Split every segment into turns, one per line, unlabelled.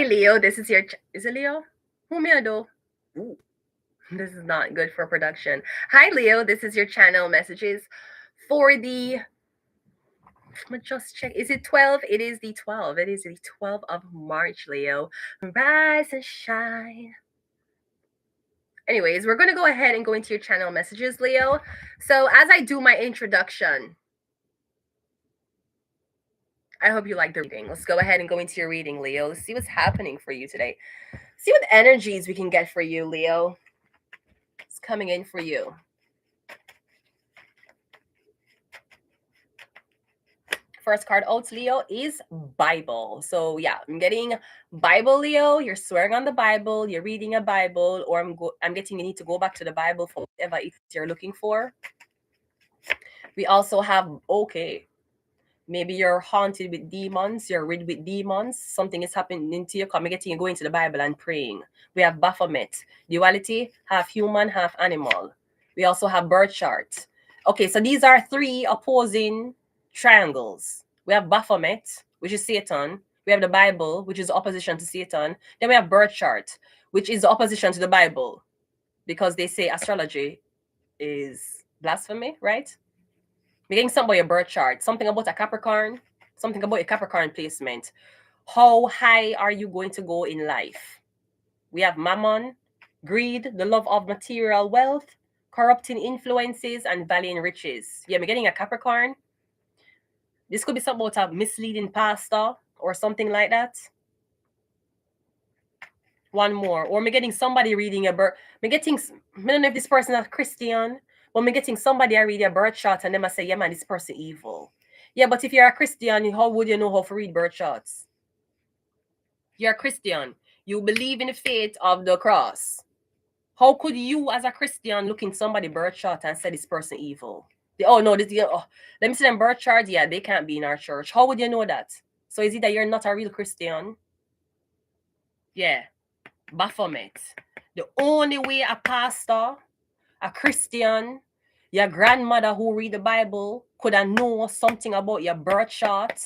Hi, Leo. This is your. Is it Leo? Who me I do? Ooh, this is not good for production. Hi, Leo. This is your channel messages for the. I'm gonna just check. Is it 12? It is the 12. It is the 12th of March, Leo. Rise and shine. Anyways, we're gonna go ahead and go into your channel messages, Leo. So as I do my introduction, I hope you like the reading. Let's go ahead and go into your reading, Leo. Let's see what's happening for you today. See what energies we can get for you, Leo. It's coming in for you. First card out, Leo, is Bible. So yeah, I'm getting Bible, Leo. You're swearing on the Bible. You're reading a Bible, or I'm getting you need to go back to the Bible for whatever it is you're looking for. We also have maybe you're haunted with demons. You're rid with demons. Something is happening to you. Come, getting you going to the Bible and praying. We have Baphomet, duality, half human, half animal. We also have birth chart. Okay, so these are three opposing triangles. We have Baphomet, which is Satan. We have the Bible, which is opposition to Satan. Then we have birth chart, which is opposition to the Bible, because they say astrology is blasphemy, right? We're getting something about your birth chart, something about a Capricorn, something about your Capricorn placement. How high are you going to go in life? We have mammon, greed, the love of material wealth, corrupting influences, and valuing riches. Yeah, we're getting a Capricorn. This could be something about a misleading pastor or something like that. One more. Or we're getting somebody reading a birth. I don't know if this person is Christian, but we're getting somebody I read a birth chart and them I say, yeah, man, this person evil. Yeah, but if you're a Christian, how would you know how to read birth charts? You're a Christian. You believe in the faith of the cross. How could you, as a Christian, look in somebody's birth chart and say this person evil? Let me see them birth chart. Yeah, they can't be in our church. How would you know that? So is it that you're not a real Christian? Yeah, Baphomet. The only way a pastor, a Christian, your grandmother who read the Bible could have known something about your birth chart,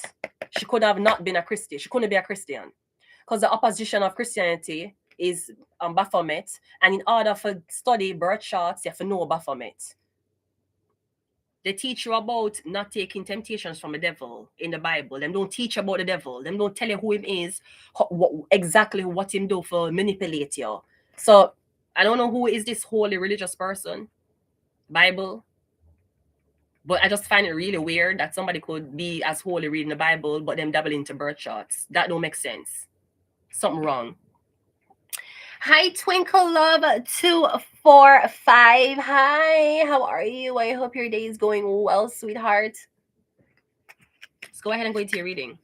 she could have not been a Christian. She couldn't be a Christian. Because the opposition of Christianity is Baphomet. And in order for study birth charts, you have to know Baphomet. They teach you about not taking temptations from the devil in the Bible. Them don't teach about the devil. Them don't tell you who him is, exactly what him do for manipulate you. So I don't know who is this holy religious person, Bible. But I just find it really weird that somebody could be as holy reading the Bible, but them dabble into birth charts. That don't make sense. Something wrong. Hi, Twinkle Love 245. Hi, how are you? I hope your day is going well, sweetheart. Let's go ahead and go into your reading.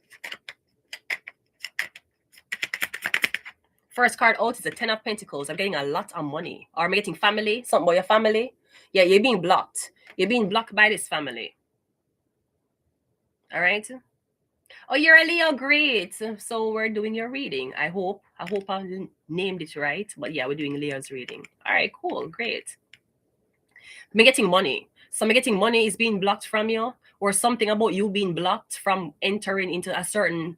First card out is the 10 of Pentacles. I'm getting a lot of money. Or I'm getting family, something about your family. Yeah, you're being blocked. You're being blocked by this family. All right. Oh, you're a Leo. Great. So we're doing your reading. I hope I named it right. But yeah, we're doing Leo's reading. All right, cool. Great. I'm getting money. So I'm getting money is being blocked from you, or something about you being blocked from entering into a certain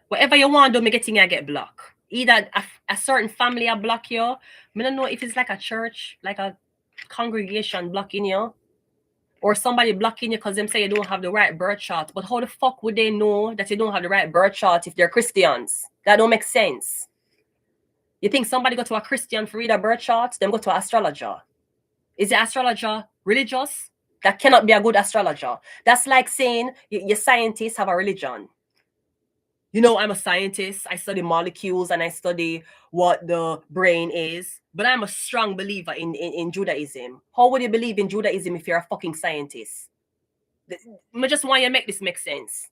whatever you want to do, me getting I get blocked. Either a certain family I block you. I don't know if it's like a church, like a congregation blocking you, or somebody blocking you because them say you don't have the right birth chart. But how the fuck would they know that you don't have the right birth chart if they're Christians? That don't make sense. You think somebody go to a Christian for read a birth chart, then go to an astrologer? Is the astrologer religious? That cannot be a good astrologer. That's like saying your scientists have a religion. You know, I'm a scientist. I study molecules and I study what the brain is. But I'm a strong believer in Judaism. How would you believe in Judaism if you're a fucking scientist? I just want you to make this make sense.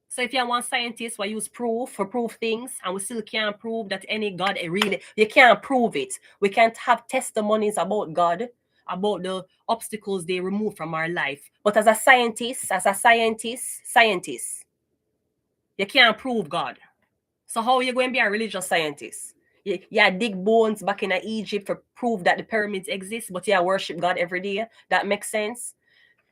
So if you're one scientist who use proof for prove things, and we still can't prove that any God really, you can't prove it. We can't have testimonies about God, about the obstacles they remove from our life. But as a scientist, you can't prove God. So how are you going to be a religious scientist? You dig bones back in Egypt to prove that the pyramids exist, but you worship God every day. That makes sense.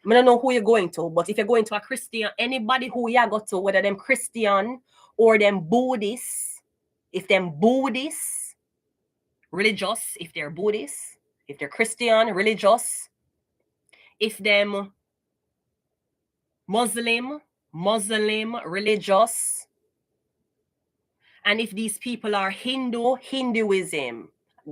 I don't know who you're going to, but if you're going to a Christian, anybody who you go to, whether them Christian or them Buddhists, if them Buddhists, religious, if they're Buddhists, if they're Christian, religious, if them Muslim, religious, and if these people are Hinduism.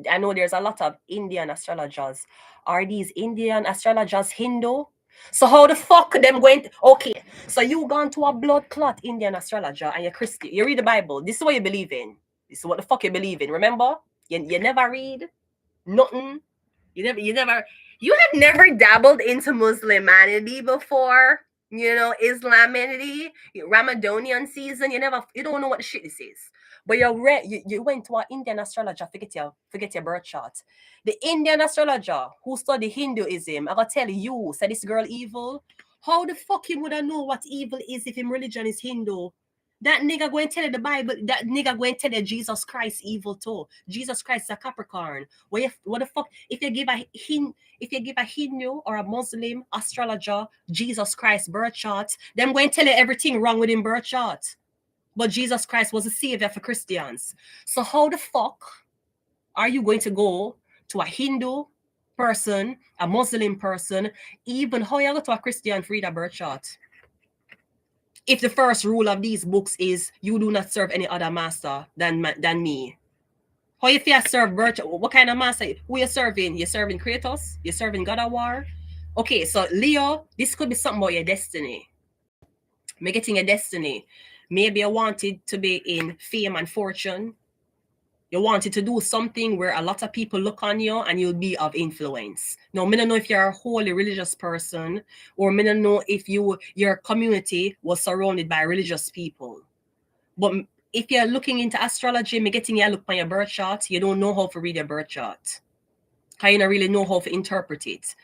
I know there's a lot of Indian astrologers. Are these Indian astrologers Hindu? So how the fuck them going okay, so you gone to a blood clot Indian astrologer and you're Christian. You read the Bible. This is what you believe in. This is what the fuck you believe in. Remember? You never read nothing. You have never dabbled into Muslimanity before. You know, Islamanity, Ramadanian season. You don't know what the shit this is. But you went to an Indian astrologer, forget your birth chart. The Indian astrologer who study Hinduism, I gotta tell you, say this girl evil. How the fuck him would I know what evil is if him religion is Hindu? That nigga going to tell you the Bible. That nigga going to tell you Jesus Christ evil too. Jesus Christ is a Capricorn. What the fuck? If you give a Hindu or a Muslim astrologer Jesus Christ birth chart, them going to tell you everything wrong with him birth chart. But Jesus Christ was a savior for Christians. So how the fuck are you going to go to a Hindu person, a Muslim person, even how you go to a Christian for a birth chart? If the first rule of these books is you do not serve any other master than me. How if you serve virtue? What kind of master? Who you serving? You serving Kratos? You serving God of War? Okay, so Leo, this could be something about your destiny. Me getting a destiny. Maybe you wanted to be in fame and fortune. You wanted to do something where a lot of people look on you and you'll be of influence. Now, I don't know if you're a wholly religious person, or I don't know if your community was surrounded by religious people. But if you're looking into astrology, me getting you look on your birth chart, you don't know how to read your birth chart. Because you don't really know how to interpret it.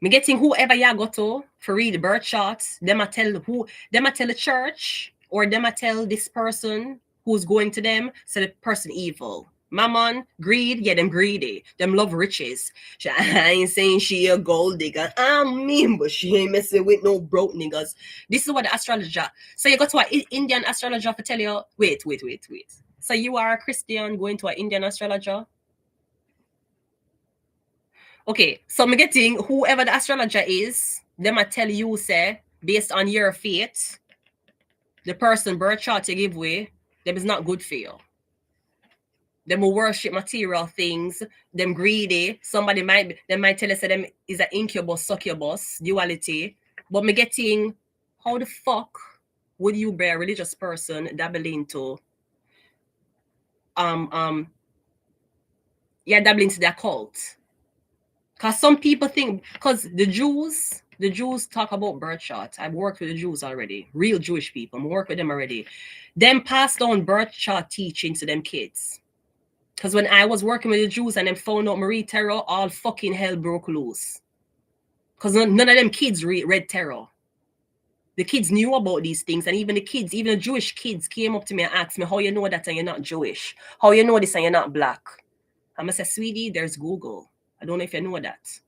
Me getting whoever you go to for read the birth chart, them I tell the church, or them I tell this person who's going to them, so the person evil. Mammon, greed, yeah, them greedy. Them love riches. I ain't saying she a gold digger. I mean, but she ain't messing with no broke niggas. This is what the astrologer. So you go to an Indian astrologer to tell you, wait. So you are a Christian going to an Indian astrologer? Okay, so I'm getting whoever the astrologer is, them I tell you, say, based on your fate, the person birth chart you give away, them is not good for you. Them will worship material things, them greedy. Somebody might tell us that them is an incubus, succubus, duality. But me getting, how the fuck would you be a religious person dabble into dabble into the occult? Because some people think, because the Jews talk about birth chart. I've worked with the Jews already, real Jewish people. I work with them already. Them pass down birth chart teaching to them kids. Because when I was working with the Jews and them found out Marie Tarot, all fucking hell broke loose. Because none of them kids read tarot. The kids knew about these things, and even the Jewish kids came up to me and asked me, how you know that and you're not Jewish? How you know this and you're not black? I'm going to say, sweetie, there's Google. I don't know if you know that.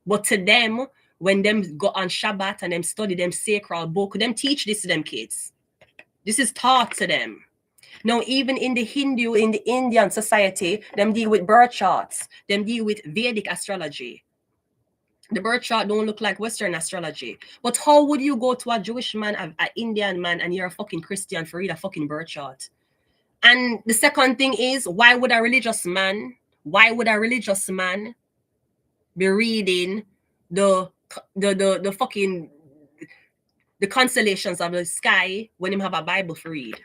But to them, when them go on Shabbat and them study them sacred book, them teach this to them kids. This is taught to them. Now, even in the Indian society, them deal with birth charts. Them deal with Vedic astrology. The birth chart don't look like Western astrology. But how would you go to a Jewish man, an Indian man, and you're a fucking Christian for read a fucking birth chart? And the second thing is, why would a religious man be reading the fucking the constellations of the sky when him have a Bible for read?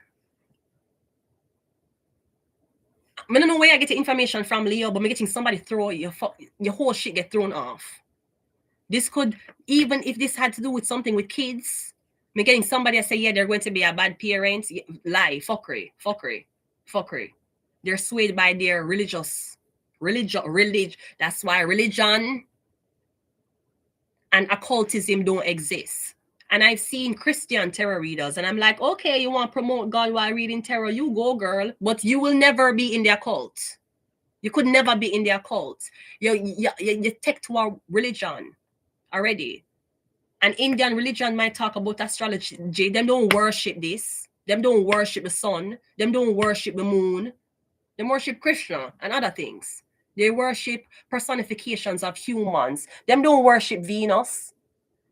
I don't know where I get the information from, Leo, but I'm getting somebody throw your whole shit get thrown off. This could, even if this had to do with something with kids, I'm getting somebody that say, yeah, they're going to be a bad parent. Lie, fuckery. They're swayed by their religion. That's why religion and occultism don't exist. And I've seen Christian tarot readers, and I'm like, okay, you want to promote God while reading tarot? You go, girl. But you will never be in the occult. You could never be in the occult. You take to a religion already. And Indian religion might talk about astrology. Them don't worship this. Them don't worship the sun. Them don't worship the moon. They worship Krishna and other things. They worship personifications of humans. Them don't worship Venus.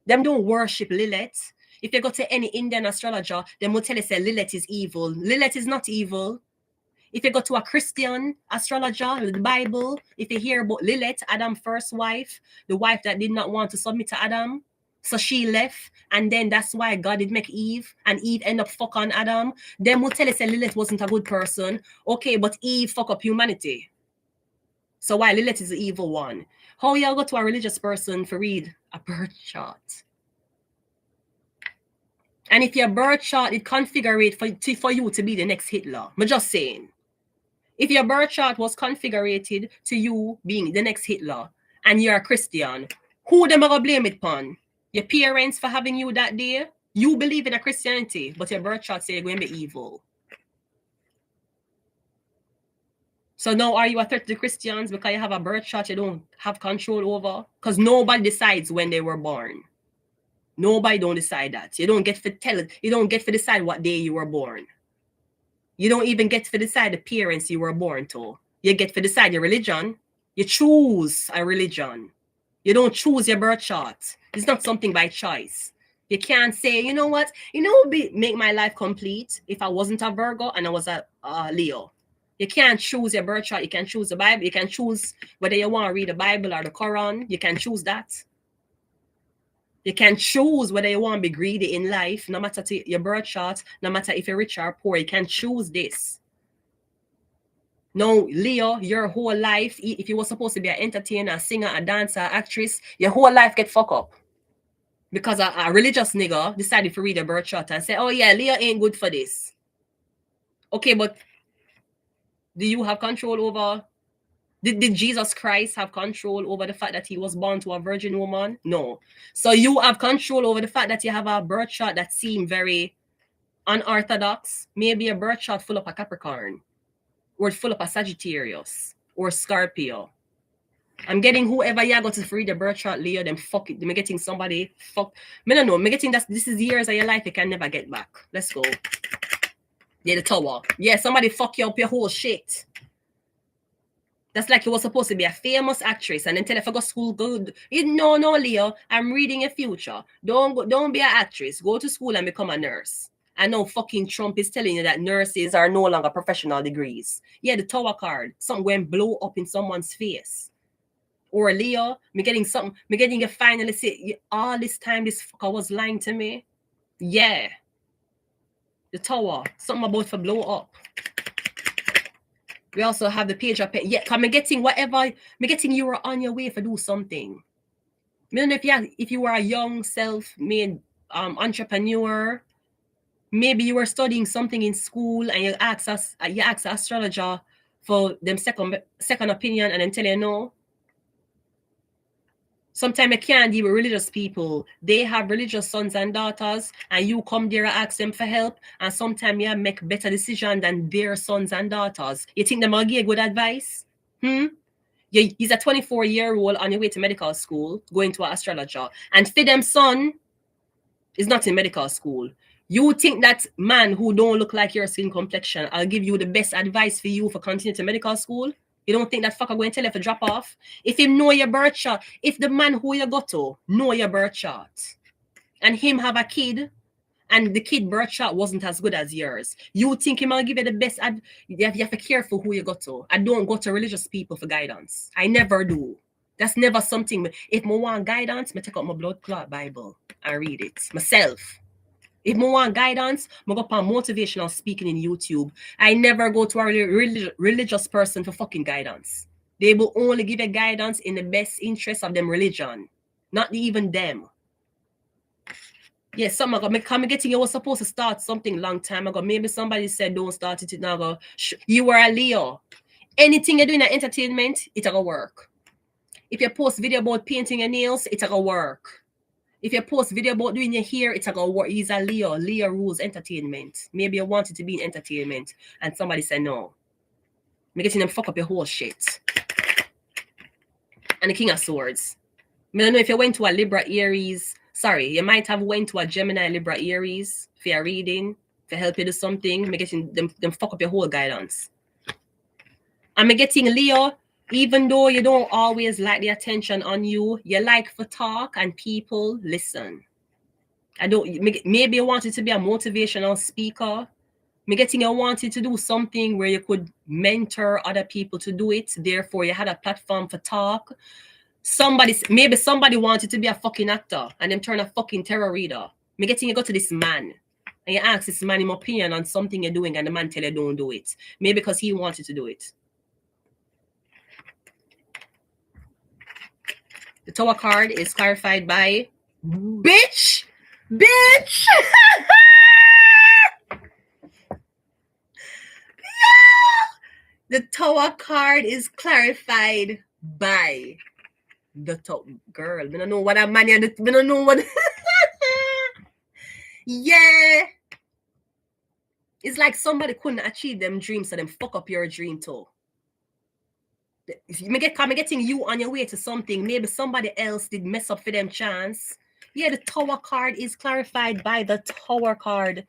Them don't worship Lilith. If you go to any Indian astrologer, them will tell you say Lilith is evil. Lilith is not evil. If you go to a Christian astrologer, the Bible, if you hear about Lilith, Adam's first wife, the wife that did not want to submit to Adam, so she left, and then that's why God did make Eve, and Eve end up fuck on Adam. Them will tell us that Lilith wasn't a good person. Okay, but Eve fuck up humanity. So why Lilith is the evil one? How y'all go to a religious person for read a birth chart? And if your birth chart, it configure it for you to be the next Hitler. I'm just saying. If your birth chart was configured to you being the next Hitler, and you're a Christian, who them are gonna blame it upon? Your parents for having you that day? You believe in a Christianity, but your birth chart say you're going to be evil. So now are you a threat to the Christians because you have a birth chart you don't have control over? Because nobody decides when they were born. Nobody don't decide that. You don't get to tell it. You don't get to decide what day you were born. You don't even get to decide the parents you were born to. You get to decide your religion. You choose a religion. You don't choose your birth chart. It's not something by choice. You can't say, you know what? You know what would make my life complete if I wasn't a Virgo and I was a Leo. You can't choose your birth chart. You can choose the Bible. You can choose whether you want to read the Bible or the Quran. You can choose that. You can choose whether you want to be greedy in life, no matter your birth chart, no matter if you're rich or poor. You can choose this. No, Leo, your whole life, if you were supposed to be an entertainer, a singer, a dancer, actress, your whole life get fucked up. Because a religious nigga decided to read a birth chart and say, oh yeah, Leo ain't good for this. Okay, but do you have control over... Did Jesus Christ have control over the fact that he was born to a virgin woman? No. So you have control over the fact that you have a birth chart that seems very unorthodox. Maybe a birth chart full of a Capricorn, or full of a Sagittarius, or Scorpio. I'm getting whoever you got to read the birth chart, Leo, them fuck it. I'm getting somebody fuck. I don't know. I'm getting that this is years of your life you can never get back. Let's go. Yeah, the tower. Yeah, somebody fuck you up your whole shit. That's like you were supposed to be a famous actress and then tell you if I go school good. No, Leo, I'm reading your future. Don't be an actress. Go to school and become a nurse. I know fucking Trump is telling you that nurses are no longer professional degrees. Yeah, the tower card. Something went blow up in someone's face. Or Leo, me getting you finally say, all this time this fucker was lying to me. Yeah. The tower. Something about to blow up. We also have the page up. Yeah, I'm getting whatever. I'm getting you were on your way to do something. I don't know if you were a young self-made entrepreneur, maybe you were studying something in school and you ask an astrologer for them second opinion and then tell you no. Sometimes you can't deal with religious people. They have religious sons and daughters, and you come there and ask them for help, and sometimes you make better decisions than their sons and daughters. You think they might give good advice? He's a 24-year-old on your way to medical school, going to an astrologer, and for them son is not in medical school. You think that man who don't look like your skin complexion, I'll give you the best advice for you for continue to medical school? You don't think that fucker going to tell you to drop off? If him know your birth chart, if the man who you go to know your birth chart, and him have a kid, and the kid birth chart wasn't as good as yours, you think him will give you the best you have to be careful who you go to. I don't go to religious people for guidance. I never do. That's never something. If I want guidance, I take out my blood clot Bible and read it myself. If I want guidance, I go on motivational speaking in YouTube. I never go to a religious person for fucking guidance. They will only give you guidance in the best interest of them religion. Not even them. Yes, I'm getting you was supposed to start something long time ago. Maybe somebody said don't start it now. Go, you were a Leo. Anything you do in entertainment, it's gonna work. If you post video about painting your nails, it's gonna work. If you post video about doing your hair, it's gonna work. He's a Leo. Leo rules entertainment. Maybe you wanted to be in entertainment and somebody said no. I'm getting them fuck up your whole shit. And the King of Swords. I don't know if you went to a Libra, Aries, Sorry, you might have went to a Gemini, Libra, Aries for your reading, for help you do something. Me getting them fuck up your whole guidance. I'm getting Leo, even though you don't always like the attention on you, you like for talk and people listen. I don't, maybe you wanted to be a motivational speaker. Me getting you wanted to do something where you could mentor other people to do it. Therefore, you had a platform for talk. Maybe somebody wanted to be a fucking actor and them turn a fucking tarot reader. Me getting you go to this man and you ask this man his opinion on something you're doing and the man tell you don't do it. Maybe because he wanted to do it. The Tower card is clarified by bitch. The Tower card is clarified by the top girl. I don't know what that man. I don't know what. Yeah. It's like somebody couldn't achieve them dreams, so them fuck up your dream too. If you getting you on your way to something, maybe somebody else did mess up for them chance. Yeah, the Tower card is clarified by the Tower card.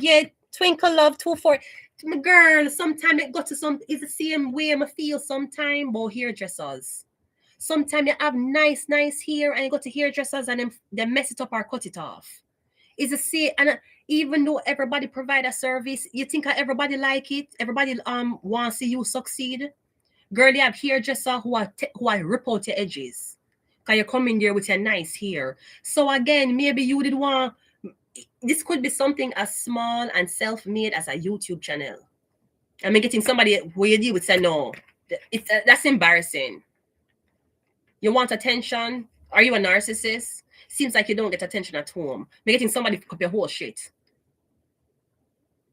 Yeah, Twinkle Love 24. My girl, sometimes it got to some, it's the same way I feel sometimes about hairdressers. Sometimes you have nice hair and you go to hairdressers and they mess it up or cut it off. It's the same, and even though everybody provide a service, you think everybody like it, everybody want to see you succeed. Girl, you have hairdresser who are rip out your edges. Because you come in there with your nice hair. So again, maybe you did want, this could be something as small and self-made as a YouTube channel. I mean, getting somebody where you deal with say, no, that's embarrassing. You want attention? Are you a narcissist? Seems like you don't get attention at home. You're getting somebody to pick up your whole shit.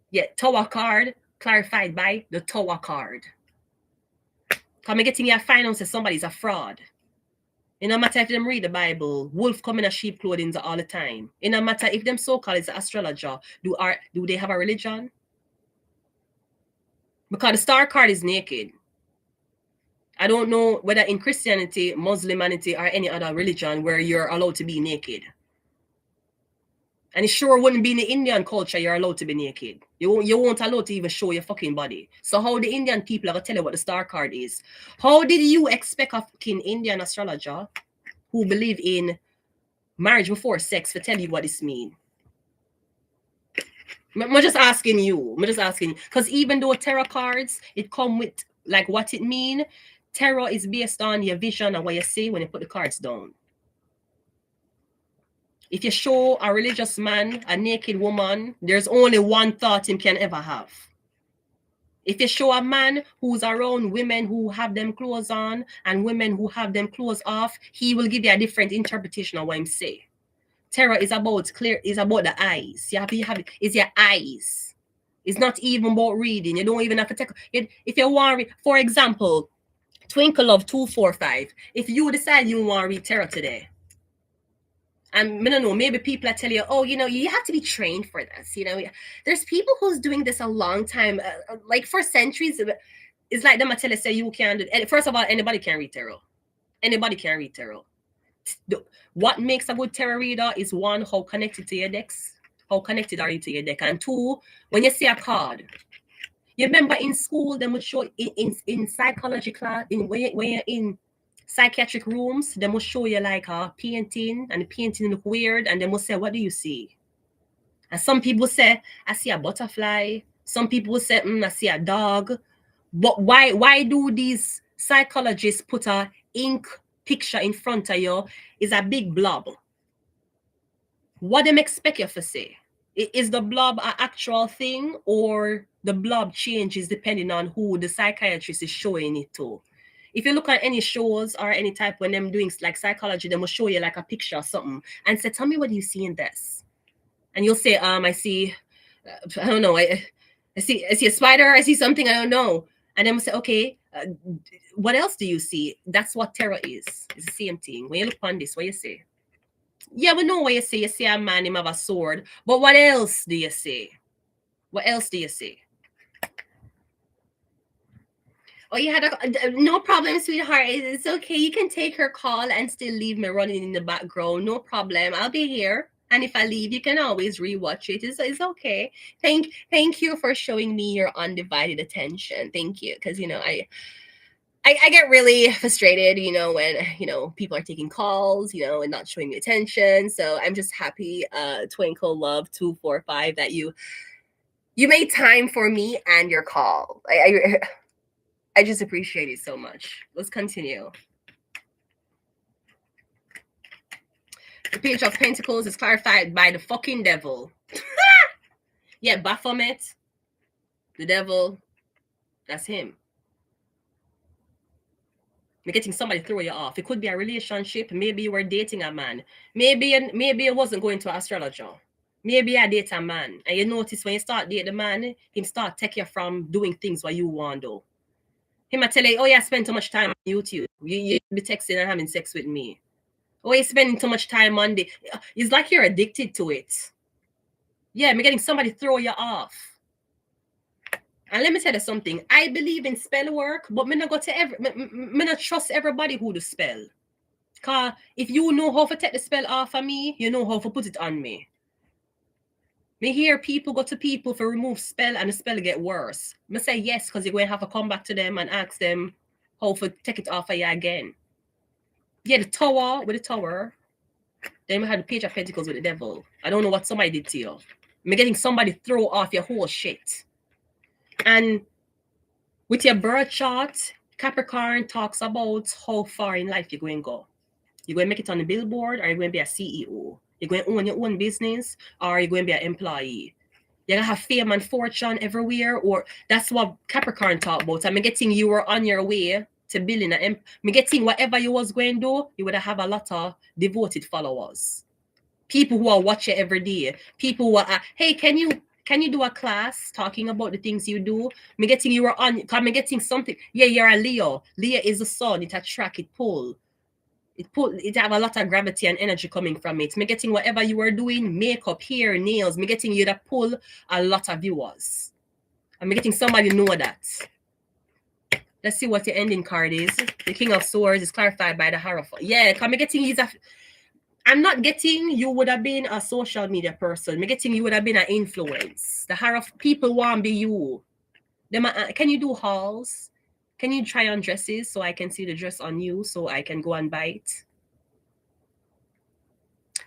Yeah, Tower card clarified by the Tower card. Because I'm getting your finances, somebody's a fraud. It no matter if them read the Bible, wolf come in a sheep clothing all the time. It no matter if them so-called is an astrologer, do they have a religion? Because the star card is naked. I don't know whether in Christianity, Muslimanity, or any other religion where you're allowed to be naked. And it sure wouldn't be in the Indian culture you're allowed to be naked. You won't allowed to even show your fucking body. So how the Indian people are going to tell you what the star card is? How did you expect a fucking Indian astrologer who believe in marriage before sex to tell you what this means? I'm just asking you. Because even though tarot cards, it come with like what it mean, tarot is based on your vision and what you see when you put the cards down. If you show a religious man a naked woman, there's only one thought him can ever have. If you show a man who's around women who have them clothes on and women who have them clothes off, he will give you a different interpretation of what him say. Tarot is about the eyes. You have it. It's your eyes. It's not even about reading. You don't even have to take it. If you want to read, for example, Twinkle Love 245. If you decide you want to read tarot today, and I don't know, maybe people are telling you, oh, you know, you have to be trained for this. You know, there's people who's doing this a long time, like for centuries. It's like them I tell you, say you can do it. First of all, anybody can read tarot. Anybody can read tarot. What makes a good tarot reader is one, how connected to your decks. How connected are you to your deck? And two, when you see a card, you remember in school, they would show in psychology class, when you're in psychiatric rooms, they must show you like a painting, and the painting look weird, and they must say, what do you see? And some people say, I see a butterfly. Some people say, I see a dog. But why do these psychologists put a ink picture in front of you is a big blob? What them expect you to say? Is the blob an actual thing, or the blob changes depending on who the psychiatrist is showing it to? If you look at any shows or any type when them doing like psychology, they will show you like a picture or something and say, tell me what you see in this. And you'll say, I see, I don't know, I see a spider, I see something, I don't know. And then we'll say, okay, what else do you see? That's what tarot is. It's the same thing. When you look on this, what you say? Yeah, we know what you say. You see a man, him have a sword. But what else do you say? What else do you say? Oh, you had no problem, sweetheart. It's okay. You can take her call and still leave me running in the background. No problem. I'll be here. And if I leave, you can always rewatch it. It's okay. Thank you for showing me your undivided attention. Thank you, because I get really frustrated, when people are taking calls, and not showing me attention. So I'm just happy, Twinkle Love 245, that you made time for me and your call. I just appreciate it so much. Let's continue. The Page of Pentacles is clarified by the fucking devil. Yeah, Baphomet, the devil, that's him. You're getting somebody throw you off. It could be a relationship. Maybe you were dating a man. Maybe it wasn't going to astrologer. Maybe I date a man, and you notice when you start dating the man, him start take you from doing things what you want to. He might tell you, oh, yeah, I spend too much time on YouTube. You be texting and having sex with me. Oh, you're spending too much time on the... It's like you're addicted to it. Yeah, I'm getting somebody throw you off. And let me tell you something. I believe in spell work, but me not go to me not trust everybody who do spell. Because if you know how to take the spell off of me, you know how to put it on me. Me hear people go to people for remove spell and the spell get worse. Me say yes, because you're going to have to come back to them and ask them how to take it off of you again. Yeah, the tower with the tower. Then we had the Page of Pentacles with the devil. I don't know what somebody did to you. Me getting somebody throw off your whole shit. And with your birth chart, Capricorn talks about how far in life you're going to go. You're going to make it on the billboard, or you're going to be a CEO. You're going to own your own business, or you're going to be an employee. You're going to have fame and fortune everywhere, or that's what Capricorn talk about. I'm getting you were on your way to building I'm getting whatever you was going to do, you would have a lot of devoted followers. People who are watching every day. People who are, hey, can you do a class talking about the things you do? Me getting you were on, because me getting something. Yeah, you're a Leo. Leo is the sun. It attract, it pull. It have a lot of gravity and energy coming from it. Me getting whatever you are doing, makeup, hair, nails, me getting you that pull a lot of viewers. I'm getting somebody know that. Let's see what your ending card is. The King of Swords is clarified by the Hierophant. Yeah, because me getting I'm not getting you would have been a social media person. Me getting you would have been an influence. The Hierophant people want to be you. Can you do hauls? Can you try on dresses so I can see the dress on you so I can go and buy it?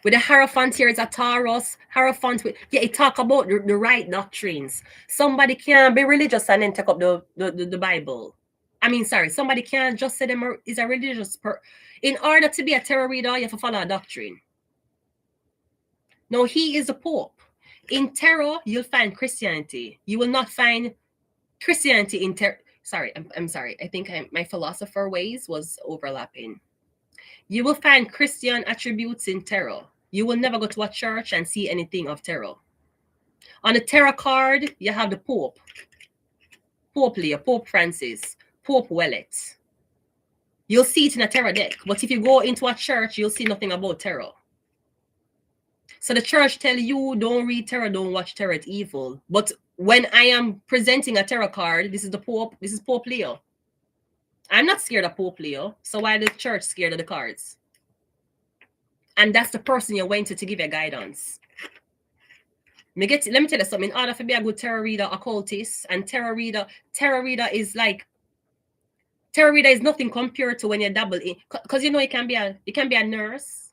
With the Hierophant here, it's a Taurus. Hierophant, it talk about the right doctrines. Somebody can't be religious and then take up the Bible. I mean, sorry, somebody can't just say them is a religious person. In order to be a tarot reader, you have to follow a doctrine. No, he is the Pope. In tarot, you'll find Christianity. You will not find Christianity in tarot. Sorry, I'm sorry. I think my philosopher ways was overlapping. You will find Christian attributes in tarot. You will never go to a church and see anything of tarot. On the tarot card, you have the Pope. Pope Leo, Pope Francis, Pope Wellet. You'll see it in a tarot deck. But if you go into a church, you'll see nothing about tarot. So the church tell you, don't read tarot, don't watch tarot, it's evil. But when I am presenting a tarot card, this is the Pope, this is Pope Leo. I'm not scared of Pope Leo, so why the church scared of the cards? And that's the person you're waiting to give you guidance. Let me tell you something. In order to be a good tarot reader, occultist, and tarot reader is like, tarot reader is nothing compared to when you dabble in, because you can be a nurse.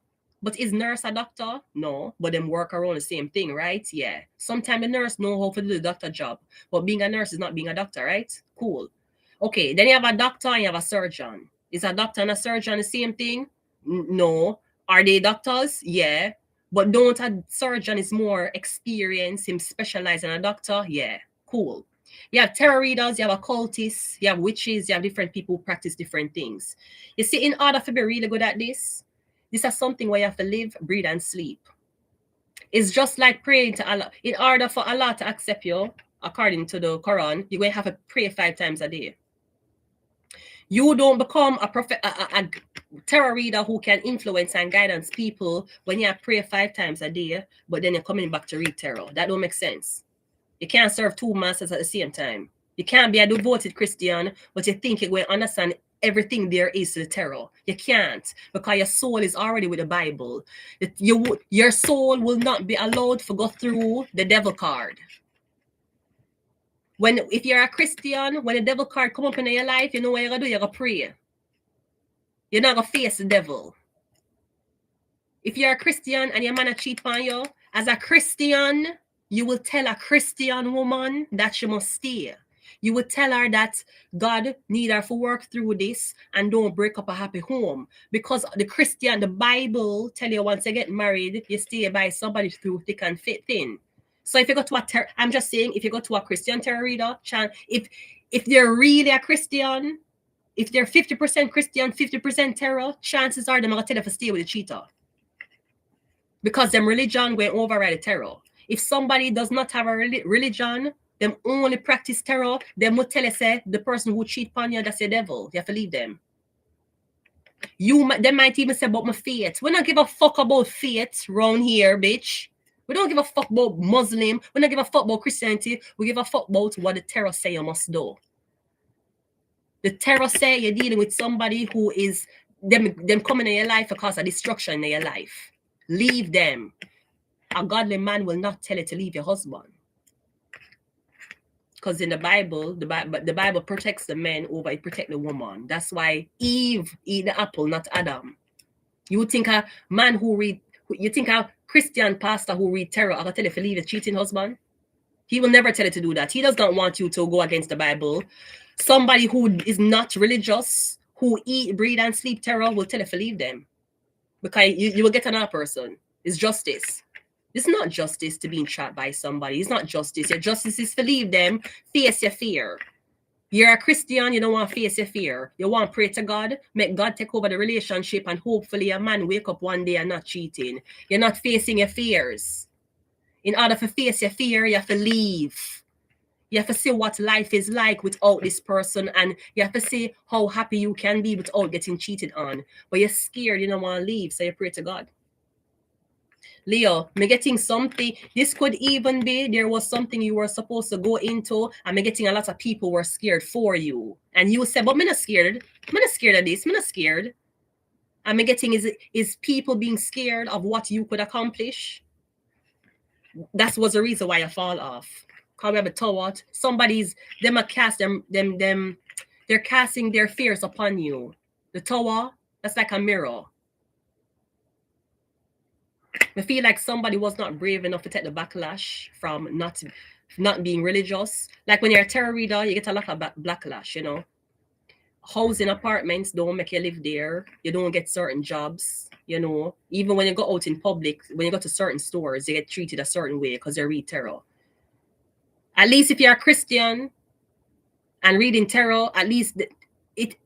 But is nurse a doctor? No, but them work around the same thing, right? Yeah. Sometimes the nurse know how to do the doctor job, but being a nurse is not being a doctor, right? Cool. Okay, then you have a doctor and you have a surgeon. Is a doctor and a surgeon the same thing? No. Are they doctors? Yeah. But don't a surgeon is more experienced, him specialized in a doctor? Yeah. Cool. You have tarot readers, you have occultists, you have witches, you have different people who practice different things. You see, in order to be really good at this is something where you have to live, breathe, and sleep. It's just like praying to Allah. In order for Allah to accept you, according to the Quran, you're going to have to pray 5 times a day. You don't become a tarot reader who can influence and guidance people when you pray 5 times a day, but then you're coming back to read tarot. That don't make sense. You can't serve 2 masters at the same time. You can't be a devoted Christian, but you think you're going to understand everything there is to the tarot. You can't, because your soul is already with the Bible. Your soul will not be allowed to go through the devil card. If you're a Christian, when the devil card come up in your life, you know what you're going to do? You're going to pray. You're not going to face the devil. If you're a Christian and your man cheat on you, as a Christian, you will tell a Christian woman that she must stay. You would tell her that God need her to work through this and don't break up a happy home. Because the Bible tell you once you get married, you stay by somebody through thick and thin. So if you go to I'm just saying, if you go to a Christian tarot reader, if they're really a Christian, if they're 50% Christian, 50% tarot, chances are they're going to tell you to stay with the cheater. Because them religion going override the tarot. If somebody does not have a religion, them only practice tarot, them will tell you, say, the person who cheat upon you, that's the devil. You have to leave them. They might even say about my faith. We don't give a fuck about faith around here, bitch. We don't give a fuck about Muslim. We don't give a fuck about Christianity. We give a fuck about what the tarot say you must do. The tarot say you're dealing with somebody who is, them coming in your life because of destruction in your life. Leave them. A godly man will not tell you to leave your husband. Because in the Bible protects the man over it protect the woman. That's why Eve eat the apple, not Adam. You think a man you think a Christian pastor who read tarot, I'll tell you to leave a cheating husband? He will never tell you to do that. He does not want you to go against the Bible. Somebody who is not religious, who eat, breathe, and sleep tarot will tell you to leave them. Because you will get another person. It's justice. It's not justice to being trapped by somebody. It's not justice. Your justice is to leave them, face your fear. You're a Christian, you don't want to face your fear. You want to pray to God, make God take over the relationship, and hopefully a man wake up one day and not cheating. You're not facing your fears. In order to face your fear, you have to leave. You have to see what life is like without this person, and you have to see how happy you can be without getting cheated on. But you're scared, you don't want to leave, so you pray to God. Leo, me getting something. This could even be there was something you were supposed to go into, and me getting a lot of people were scared for you. And you said, but me not scared. Me not scared of this. Me not scared. And me getting is people being scared of what you could accomplish. That was the reason why you fall off. Because we have a tower. Them cast they're casting their fears upon you. The tower, that's like a mirror. I feel like somebody was not brave enough to take the backlash from not being religious. Like when you're a tarot reader, you get a lot of backlash, you know. Housing apartments don't make you live there. You don't get certain jobs, you know. Even when you go out in public, when you go to certain stores, you get treated a certain way because you read tarot. At least if you're a Christian and reading tarot, at least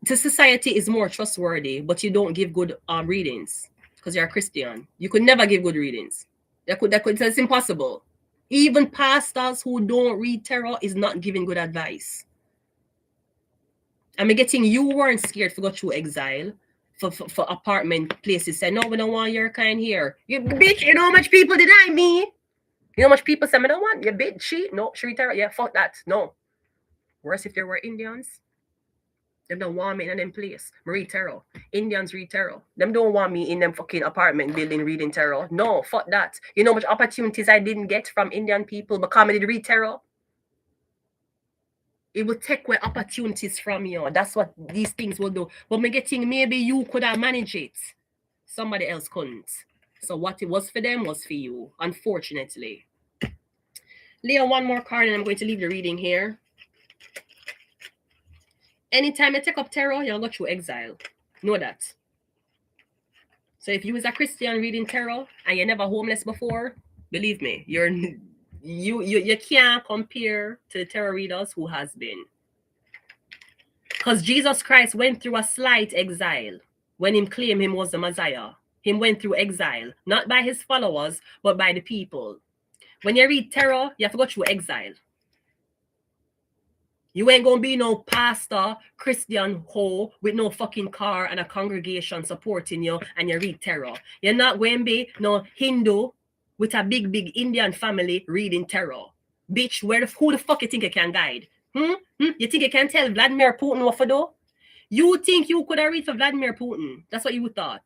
to society is more trustworthy, but you don't give good readings. Because you're a Christian, you could never give good readings. That's impossible. Even pastors who don't read tarot is not giving good advice. I'm getting you weren't scared to go through exile for apartment places. Say no, we don't want your kind here. You bitch, you know how much people deny me? You know how much people say I don't want you bitch cheat? No, read tarot. Yeah, fuck that. No. Worse if there were Indians. Them don't want me in them place. Read tarot. Indians read tarot. Them don't want me in them fucking apartment building reading tarot. No, fuck that. You know how much opportunities I didn't get from Indian people because I did read tarot? It will take away opportunities from you. That's what these things will do. But me getting maybe you could have managed it. Somebody else couldn't. So what it was for them was for you, unfortunately. Leo, one more card and I'm going to leave the reading here. Anytime you take up tarot, you'll go through exile. Know that. So if you was a Christian reading tarot and you're never homeless before, believe me, you can't compare to the tarot readers who has been. Because Jesus Christ went through a slight exile when him claimed him was the Messiah. Him went through exile, not by his followers, but by the people. When you read tarot, you have to go through exile. You ain't gonna be no pastor, Christian hoe with no fucking car and a congregation supporting you and you read tarot. You're not going to be no Hindu with a big Indian family reading tarot. Bitch, who the fuck you think you can guide? You think you can tell Vladimir Putin what to do? You think you could have read for Vladimir Putin? That's what you thought.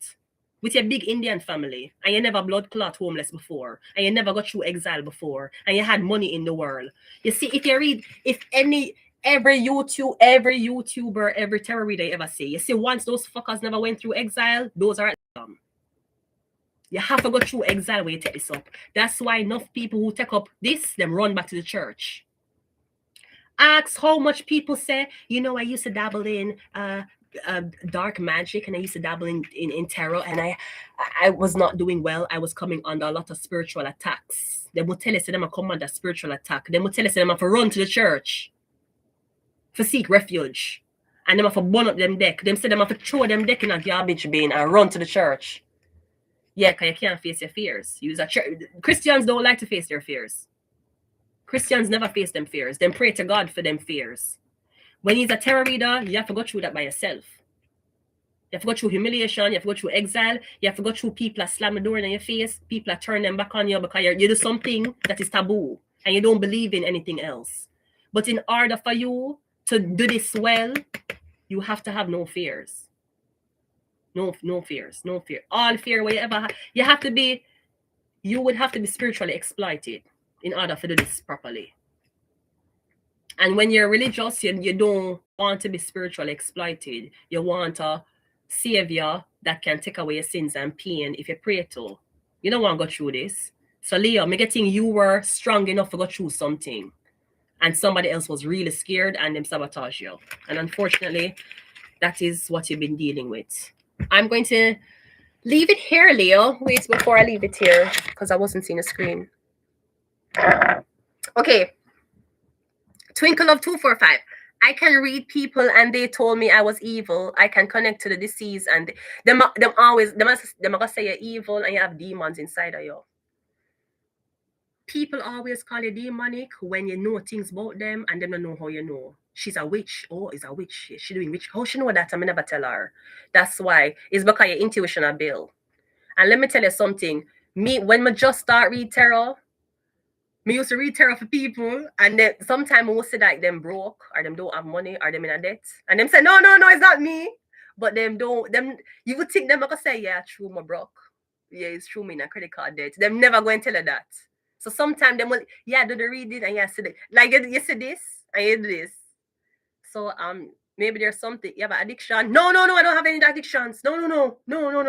With your big Indian family, and you never blood clot homeless before, and you never got through exile before, and you had money in the world. You see, if you read, every YouTuber, every terror reader you ever see, you see, once those fuckers never went through exile, those are dumb. You have to go through exile when you take this up. That's why enough people who take up this, them run back to the church. Ask how much people say, I used to dabble in dark magic, and I used to dabble in tarot, and I was not doing well. I was coming under a lot of spiritual attacks. They would tell us them I come under spiritual attack. They would tell us them I have to run to the church for seek refuge. And them have to burn up them deck. Them say them have to throw them deck in a garbage bin and run to the church. Yeah, because you can't face your fears. Christians don't like to face their fears. Christians never face them fears. Them pray to God for them fears. When he's a terror reader, you have to go through that by yourself. You have to go through humiliation. You have to go through exile. You have to go through people that slam the door in your face. People that turn them back on you because you do something that is taboo and you don't believe in anything else. But in order for you to do this well, you have to have no fears. No fears. No fear. All fear where you ever have. You would have to be spiritually exploited in order to do this properly. And when you're religious, you don't want to be spiritually exploited. You want a savior that can take away your sins and pain if you pray to. You don't want to go through this. So Leo, me getting you were strong enough to go through something, and somebody else was really scared and them sabotage you. And unfortunately, that is what you've been dealing with. I'm going to leave it here, Leo. Wait before I leave it here because I wasn't seeing the screen. Okay. Twinkle of 245. I can read people and they told me I was evil. I can connect to the deceased and them gonna say you're evil and you have demons inside of you. People always call you demonic when you know things about them and them don't know how you know. She's a witch. Oh, is a witch. She doing witch. How she know that? I never tell her. That's why. It's because your intuition are built. And let me tell you something. When I just start read tarot, me used to read tarot for people, and then sometimes I will say like them broke, or them don't have money, or them in a debt. And them say, no, it's not me. But you would think them gonna say, yeah, true, my broke. Yeah, it's true, me in a credit card debt. Them never going to tell her that. So sometimes them will, do the reading, and see the, like you see this, and you do this. So maybe there's something, you have an addiction. No, I don't have any addictions. No.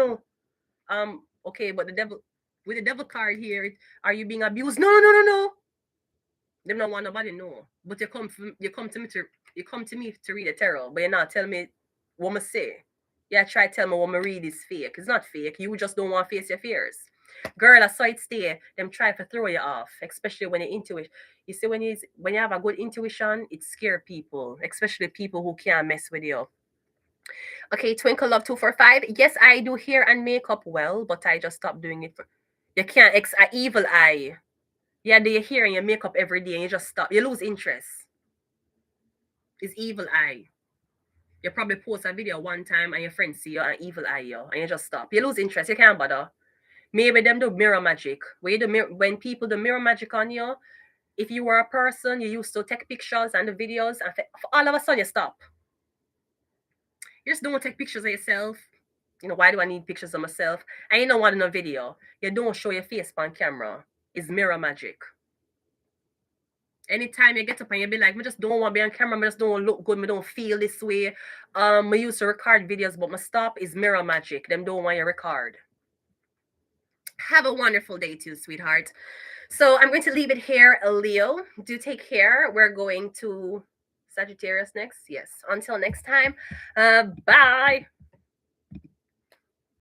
Okay, but the devil, with the devil card here, are you being abused? No. Them not want nobody know. But you come to me to read a tarot, but you not tell me what I say. Yeah, try to tell me what I read is fake. It's not fake. You just don't want to face your fears. Girl, I saw it stay. Them try to throw you off, especially when you're intuition. You see, when you have a good intuition, it scares people, especially people who can't mess with you. Okay, Twinkle Love 245. Yes, I do hair and makeup well, but I just stopped doing it. You can't evil eye. Yeah, do your hair and your makeup every day and you just stop. You lose interest. It's evil eye. You probably post a video one time and your friends see you and evil eye you and you just stop. You lose interest. You can't bother. Maybe them do mirror magic. When people do mirror magic on you, if you were a person, you used to take pictures and the videos, and all of a sudden you stop. You just don't take pictures of yourself. Why do I need pictures of myself? And you don't want no video. You don't show your face on camera. It's mirror magic. Anytime you get up and you be like, I just don't want to be on camera, I just don't look good, I don't feel this way. I used to record videos, but my stop is mirror magic. Them don't want you record. Have a wonderful day too, sweetheart. So I'm going to leave it here, Leo. Do take care. We're going to Sagittarius next. Yes. Until next time. Bye.